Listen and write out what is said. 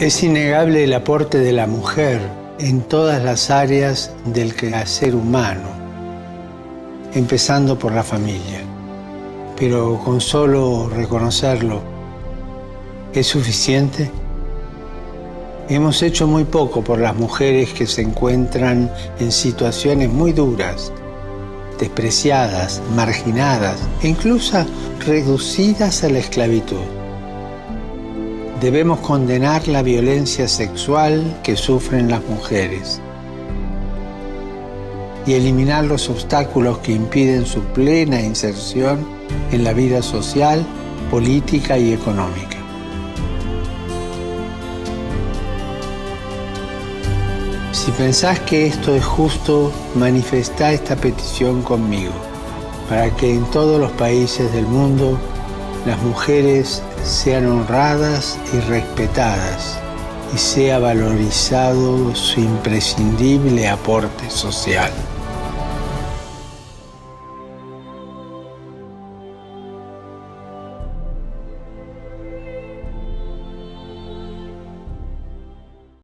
Es innegable el aporte de la mujer en todas las áreas del quehacer humano, empezando por la familia. Pero con solo reconocerlo, ¿es suficiente? Hemos hecho muy poco por las mujeres que se encuentran en situaciones muy duras, despreciadas, marginadas e incluso reducidas a la esclavitud. Debemos condenar la violencia sexual que sufren las mujeres y eliminar los obstáculos que impiden su plena inserción en la vida social, política y económica. Si pensás que esto es justo, manifestá esta petición conmigo, para que en todos los países del mundo las mujeres sean honradas y respetadas y sea valorizado su imprescindible aporte social.